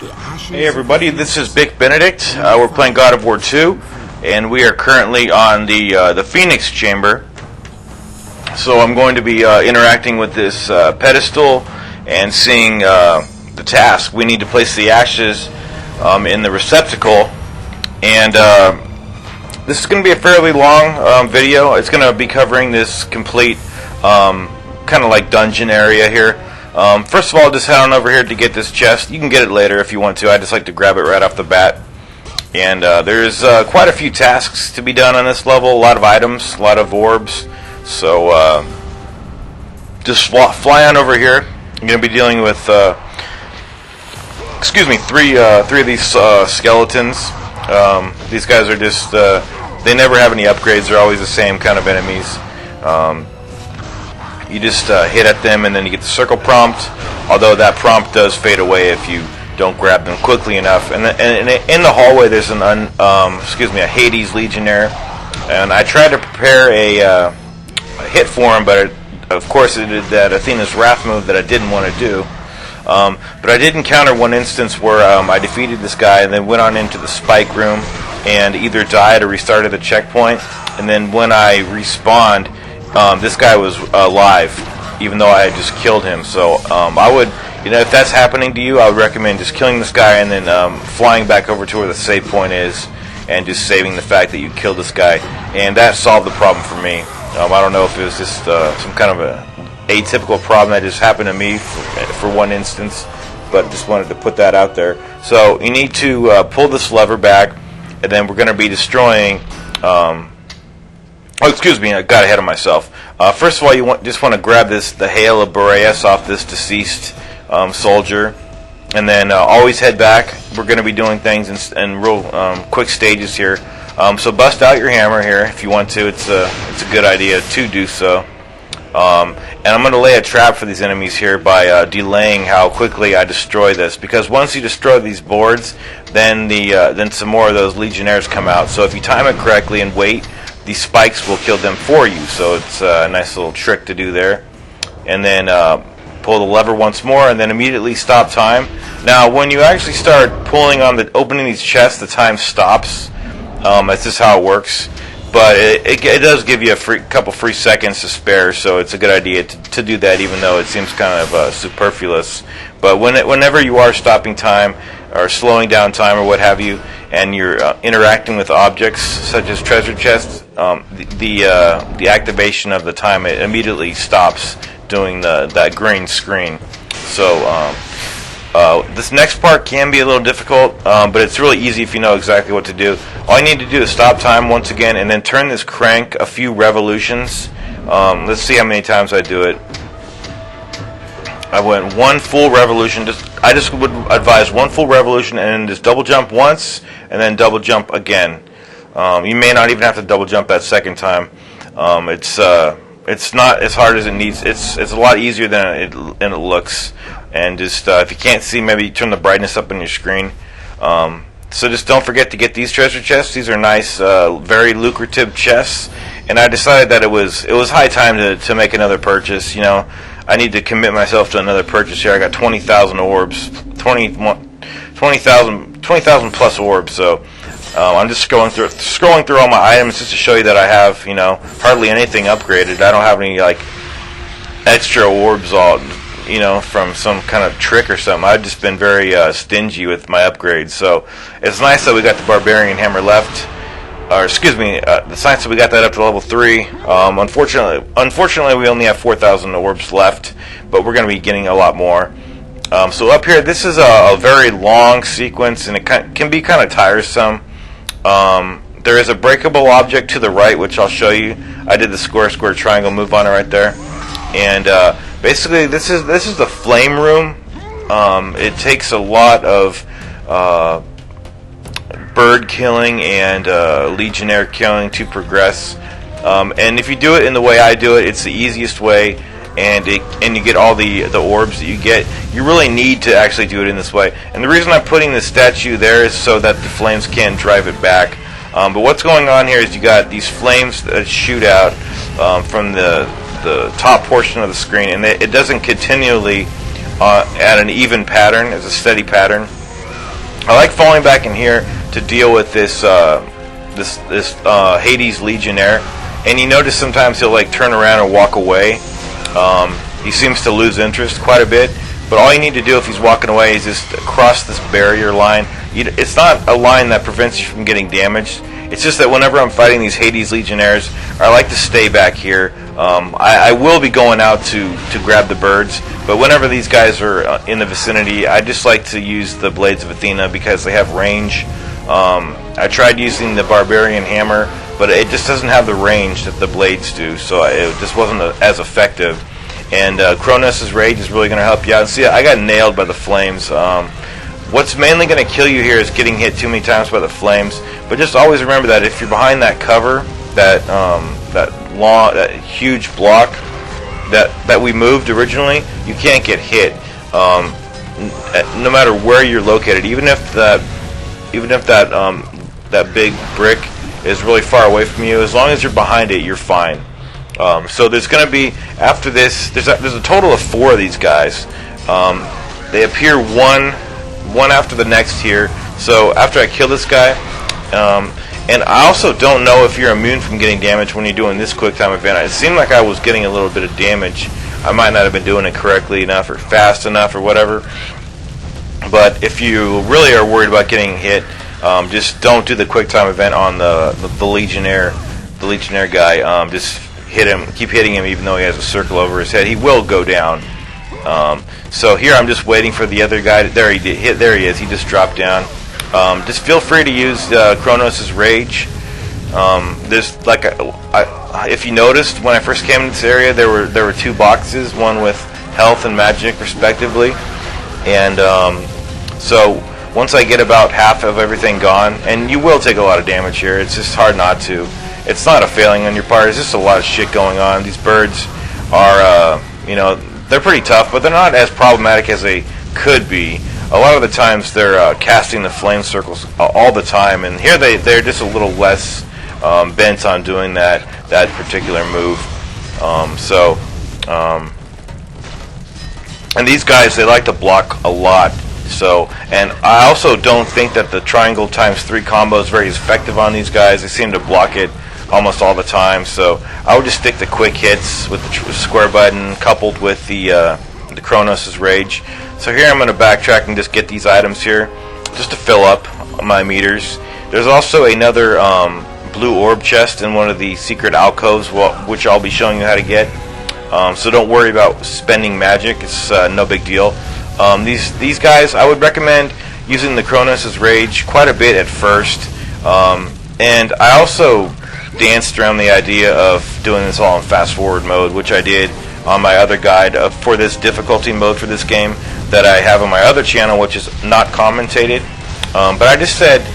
Hey everybody, this is Big Benedict. We're playing God of War 2, and we are currently on the Phoenix Chamber. So I'm going to be interacting with this pedestal and seeing the task. We need to place the ashes in the receptacle, and this is going to be a fairly long video. It's going to be covering this complete kind of like dungeon area here. First of all, just head on over here to get this chest. You can get it later if you want to. I just like to grab it right off the bat. And there's quite a few tasks to be done on this level. A lot of items, a lot of orbs. So just fly on over here. I'm going to be dealing with, three of these skeletons. These guys are just, they never have any upgrades. They're always the same kind of enemies. You just hit at them, and then you get the circle prompt. Although that prompt does fade away if you don't grab them quickly enough. And in the hallway, there's a Hades Legionnaire, and I tried to prepare a hit for him, but of course it did that Athena's Wrath move that I didn't want to do. But I did encounter one instance where I defeated this guy and then went on into the spike room and either died or restarted the checkpoint. And then when I respawned, this guy was alive, even though I had just killed him. So I would, if that's happening to you, I would recommend just killing this guy and then flying back over to where the save point is and just saving the fact that you killed this guy. And that solved the problem for me. I don't know if it was just some kind of a atypical problem that just happened to me for one instance, but just wanted to put that out there. So you need to pull this lever back, and then we're going to be destroying. I got ahead of myself. First of all, you just want to grab the Hail of Boreas off this deceased soldier, and then always head back. We're going to be doing things in real quick stages here. So bust out your hammer here if you want to. It's a good idea to do so. And I'm going to lay a trap for these enemies here by delaying how quickly I destroy this, because once you destroy these boards, then some more of those legionnaires come out. So if you time it correctly and wait, these spikes will kill them for you. So it's a nice little trick to do there. And then pull the lever once more, and then immediately stop time. Now, when you actually start opening these chests, the time stops. That's just how it works. But it does give you a couple free seconds to spare, so it's a good idea to do that, even though it seems kind of superfluous. But whenever you are stopping time or slowing down time or what have you, and you're interacting with objects such as treasure chests, the activation of the time, it immediately stops doing that green screen. So this next part can be a little difficult, but it's really easy if you know exactly what to do. All you need to do is stop time once again, and then turn this crank a few revolutions. Let's see how many times I do it. I went one full revolution. I just would advise one full revolution, and then just double jump once, and then double jump again. You may not even have to double jump that second time. It's not as hard as it needs. It's a lot easier than it looks. And just if you can't see, maybe turn the brightness up on your screen. So just don't forget to get these treasure chests. These are nice, very lucrative chests. And I decided that it was high time to make another purchase. I need to commit myself to another purchase here. I got 20,000 orbs, 20,000 plus orbs. So I'm just scrolling through all my items just to show you that I have hardly anything upgraded. I don't have any extra orbs from some kind of trick or something. I've just been very stingy with my upgrades. So it's nice that we got the Barbarian Hammer left. It's nice that we got that up to level 3. Unfortunately, we only have 4,000 orbs left, but we're going to be getting a lot more. So up here, this is a very long sequence, and it can be kind of tiresome. There is a breakable object to the right, which I'll show you. I did the square triangle move on it right there. And basically, this is the flame room. It takes a lot of bird killing and legionnaire killing to progress. And if you do it in the way I do it, it's the easiest way, and you get all the orbs that you get. You really need to actually do it in this way. And the reason I'm putting the statue there is so that the flames can drive it back. But what's going on here is you got these flames that shoot out from the top portion of the screen, and it doesn't continually at an even pattern. It's a steady pattern. I like falling back in here to deal with this Hades Legionnaire, and you notice sometimes he'll like turn around and walk away. He seems to lose interest quite a bit, but all you need to do if he's walking away is just cross this barrier line. It's not a line that prevents you from getting damaged. It's just that whenever I'm fighting these Hades Legionnaires, I like to stay back here. I will be going out to grab the birds, but whenever these guys are in the vicinity, I just like to use the Blades of Athena because they have range. I tried using the Barbarian Hammer, but it just doesn't have the range that the blades do, so it just wasn't as effective. And Kronos' Rage is really going to help you out. See, I got nailed by the flames. What's mainly going to kill you here is getting hit too many times by the flames. But just always remember that if you're behind that cover, that huge block that we moved originally, you can't get hit. No matter where you're located, even if that big brick is really far away from you, as long as you're behind it, you're fine. So there's going to be, after this, there's a total of 4 of these guys. They appear one after the next here. So after I kill this guy, and I also don't know if you're immune from getting damage when you're doing this quick time event. It seemed like I was getting a little bit of damage. I might not have been doing it correctly enough or fast enough or whatever. But if you really are worried about getting hit, just don't do the quick time event on the Legionnaire guy. Just hit him, keep hitting him, even though he has a circle over his head. He will go down. So here I'm just waiting for the other guy. There he is. He just dropped down. Just feel free to use Kronos' Rage. There's like if you noticed when I first came to this area, there were 2 boxes, one with health and magic respectively, and so once I get about half of everything gone, and you will take a lot of damage here. It's just hard not to. It's not a failing on your part. It's just a lot of shit going on. These birds are, they're pretty tough, but they're not as problematic as they could be. A lot of the times they're casting the flame circles all the time, and here they're just a little less bent on doing that particular move. And these guys, they like to block a lot. So, and I also don't think that the triangle ×3 combo is very effective on these guys. They seem to block it almost all the time. So I would just stick to quick hits with the square button coupled with the Kronos' Rage. So here I'm going to backtrack and just get these items here just to fill up my meters. There's also another blue orb chest in one of the secret alcoves, which I'll be showing you how to get. So don't worry about spending magic. It's no big deal. These guys, I would recommend using the Kronos' Rage quite a bit at first. And I also danced around the idea of doing this all in fast forward mode, which I did on my other guide for this difficulty mode for this game that I have on my other channel, which is not commentated. But I just said,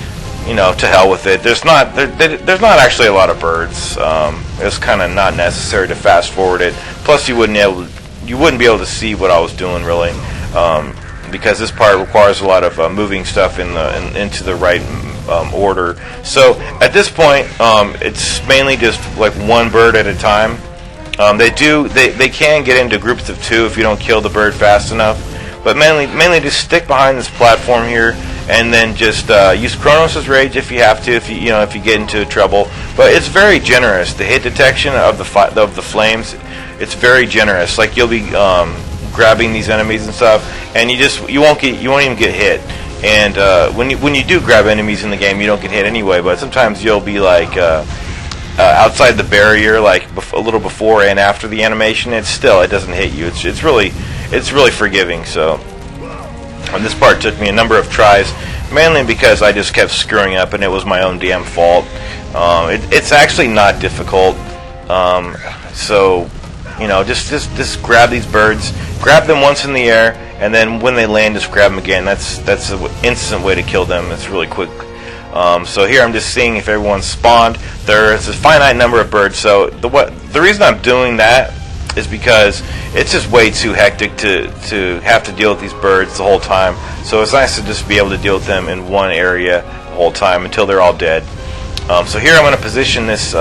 to hell with it. There's not actually a lot of birds. It's kind of not necessary to fast forward it. Plus, you wouldn't be able to see what I was doing really, because this part requires a lot of moving stuff into the right order. So at this point, it's mainly just like one bird at a time. They can get into groups of 2 if you don't kill the bird fast enough. But mainly just stick behind this platform here, and then just use Kronos' Rage if you have to, if you get into trouble. But it's very generous. The hit detection of the flames, it's very generous. Like you'll be grabbing these enemies and stuff, and you won't even get hit. And when you do grab enemies in the game, you don't get hit anyway. But sometimes you'll be like outside the barrier, like a little before and after the animation. It doesn't hit you. It's really forgiving. So, and this part took me a number of tries, mainly because I just kept screwing up, and it was my own damn fault. It's actually not difficult. So, just grab these birds, grab them once in the air, and then when they land, just grab them again. That's an instant way to kill them. It's really quick. So here I'm just seeing if everyone's spawned. There's a finite number of birds. So the reason I'm doing that is because it's just way too hectic to have to deal with these birds the whole time. So it's nice to just be able to deal with them in one area the whole time until they're all dead. So here I'm going to position this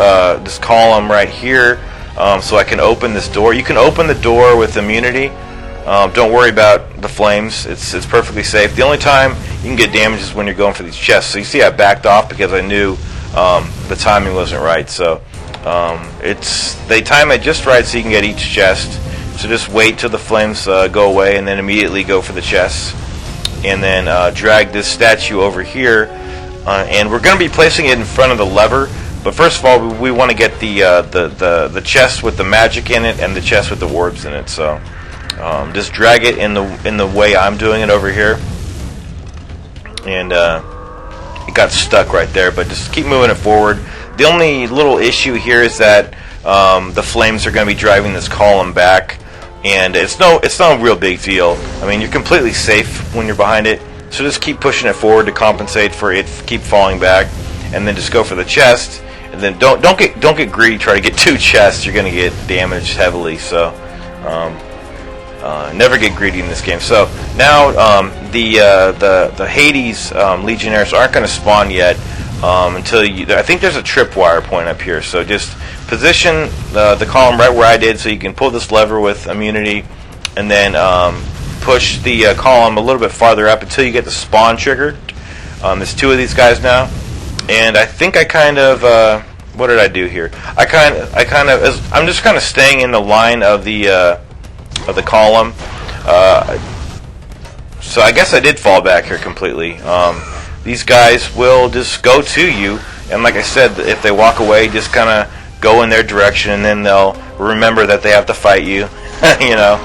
column right here, so I can open this door. You can open the door with immunity. Don't worry about the flames. It's perfectly safe. The only time you can get damages when you're going for these chests. So you see I backed off because I knew the timing wasn't right. So they time it just right so you can get each chest. So just wait till the flames go away and then immediately go for the chests. And then drag this statue over here. And we're going to be placing it in front of the lever. But first of all, we want to get the chest with the magic in it and the chest with the orbs in it. So just drag it in the way I'm doing it over here. And it got stuck right there, but just keep moving it forward. The only little issue here is that the flames are going to be driving this column back, and it's no real big deal. I mean, you're completely safe when you're behind it, so just keep pushing it forward to compensate for it keep falling back, and then just go for the chest, and then don't get greedy. Try to get 2 chests. You're going to get damaged heavily. So never get greedy in this game. So now the Hades Legionnaires aren't going to spawn yet until I think there's a tripwire point up here. So just position the column right where I did, so you can pull this lever with immunity, and then push the column a little bit farther up until you get the spawn triggered. There's 2 of these guys now, and I think I kind of what did I do here? I'm just kind of staying in the line of the column. So I guess I did fall back here completely. These guys will just go to you, and like I said, if they walk away, just kind of go in their direction, and then they'll remember that they have to fight you. You know,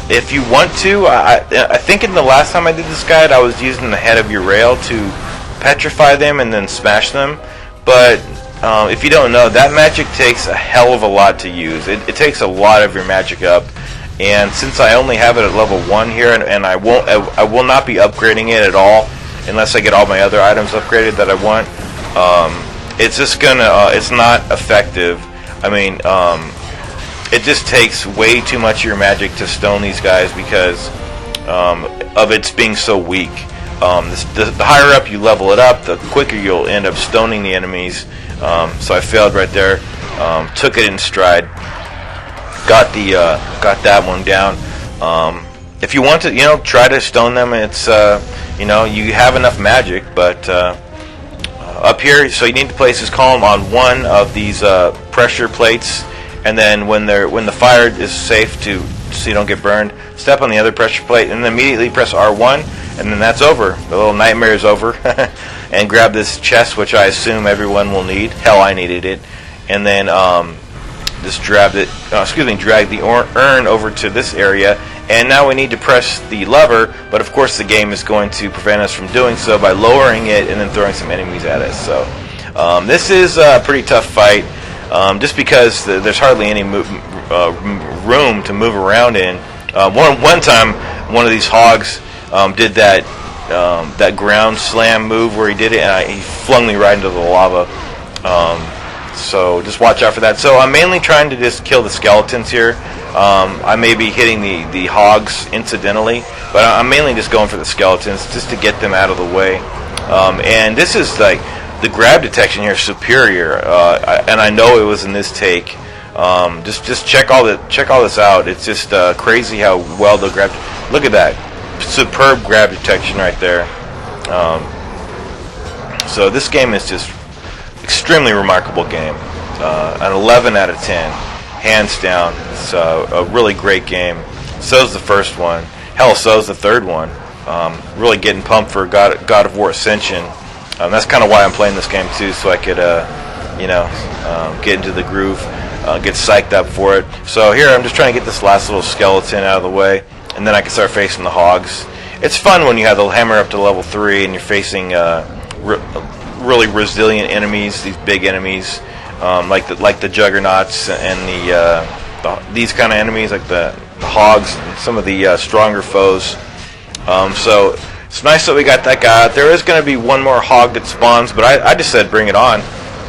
if you want to, I think in the last time I did this guide, I was using the head of your rail to petrify them and then smash them. But if you don't know, that magic takes a hell of a lot to use. It takes a lot of your magic up, and since I only have it at level 1 here, and I will not be upgrading it at all unless I get all my other items upgraded that I want. It's just it's not effective. I mean, it just takes way too much of your magic to stone these guys because of its being so weak. The higher up you level it up, the quicker you'll end up stoning the enemies. So I failed right there. Took it in stride. Got that one down. If you want to, try to stone them. It's you have enough magic, but up here, so you need to place this column on one of these pressure plates, and then when the fire is safe so you don't get burned, step on the other pressure plate, and then immediately press R1, and then that's over. The little nightmare is over. And grab this chest, which I assume everyone will need. Hell, I needed it. And then just drag the urn over to this area. And now we need to press the lever, but of course the game is going to prevent us from doing so by lowering it and then throwing some enemies at us. So this is a pretty tough fight, just because there's hardly any room to move around in. One time, one of these hogs did that ground slam move where he did it, and he flung me right into the lava. So just watch out for that. So I'm mainly trying to just kill the skeletons here. I may be hitting the hogs incidentally, but I'm mainly just going for the skeletons just to get them out of the way. And this is like the grab detection here is superior, and I know it was in this take. Just check all this out. It's just crazy how well the grab. Look at that, superb grab detection right there. So this game is just extremely remarkable game. An 11 out of 10, hands down. It's a really great game. So's the first one. Hell, so's the third one. Really getting pumped for God of War Ascension. That's kind of why I'm playing this game too, so I could, get into the groove, get psyched up for it. So here, I'm just trying to get this last little skeleton out of the way, and then I can start facing the hogs. It's fun when you have the hammer up to level 3 and you're facing really resilient enemies, these big enemies, like the juggernauts and these kind of enemies, like the hogs and some of the stronger foes. So it's nice that we got that guy out. There is going to be one more hog that spawns, but I just said bring it on.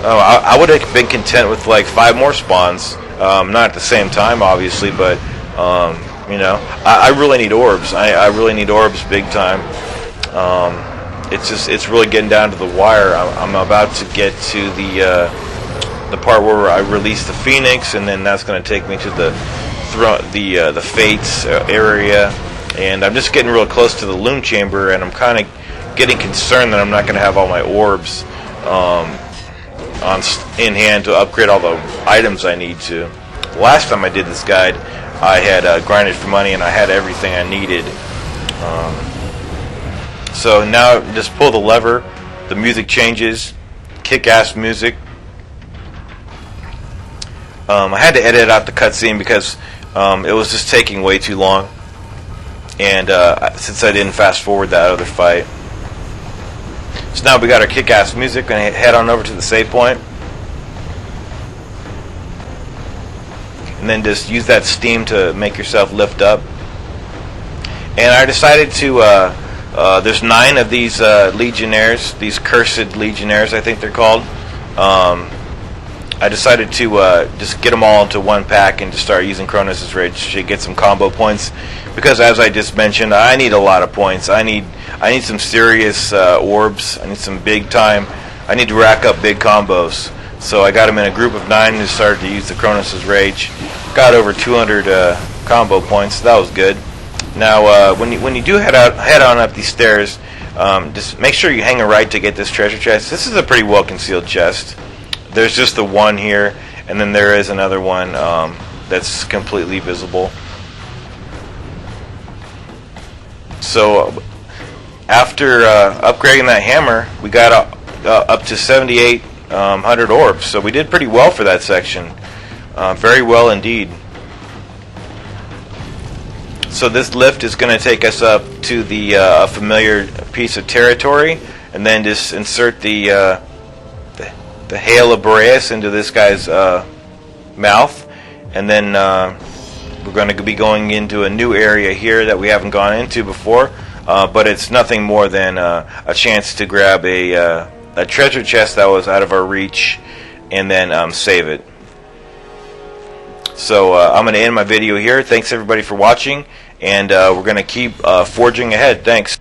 I would have been content with like 5 more spawns, not at the same time, obviously, but I really need orbs. I really need orbs big time. It's really getting down to the wire. I'm about to get to the part where I release the Phoenix, and then that's going to take me to the Fates area. And I'm just getting real close to the loom chamber, and I'm kind of getting concerned that I'm not going to have all my orbs in hand to upgrade all the items I need to. Last time I did this guide, I had grinded for money and I had everything I needed. So now just pull the lever, the music changes, kick-ass music. I had to edit out the cutscene because it was just taking way too long, and since I didn't fast forward that other fight. So now we got our kick-ass music, and head on over to the save point, and then just use that steam to make yourself lift up. And I decided to there's 9 of these legionnaires, these cursed legionnaires I think they're called. I decided to just get them all into one pack and just start using Kronos' Rage to get some combo points, because as I just mentioned, I need a lot of points. I need some serious orbs. I need some big time. I need to rack up big combos. So I got them in a group of 9 and started to use the Kronos' Rage. Got over 200 combo points. That was good. Now when you do head on up these stairs, just make sure you hang a right to get this treasure chest. This is a pretty well concealed chest. There's just the one here, and then there is another one that's completely visible. So after upgrading that hammer, we got up to 7,800 orbs. So we did pretty well for that section. Very well indeed. So this lift is going to take us up to the familiar piece of territory, and then just insert the Hail of Boreas into this guy's mouth, and then we're going to be going into a new area here that we haven't gone into before, but it's nothing more than a chance to grab a treasure chest that was out of our reach, and then save it. So I'm going to end my video here. Thanks everybody for watching, and we're going to keep forging ahead. Thanks.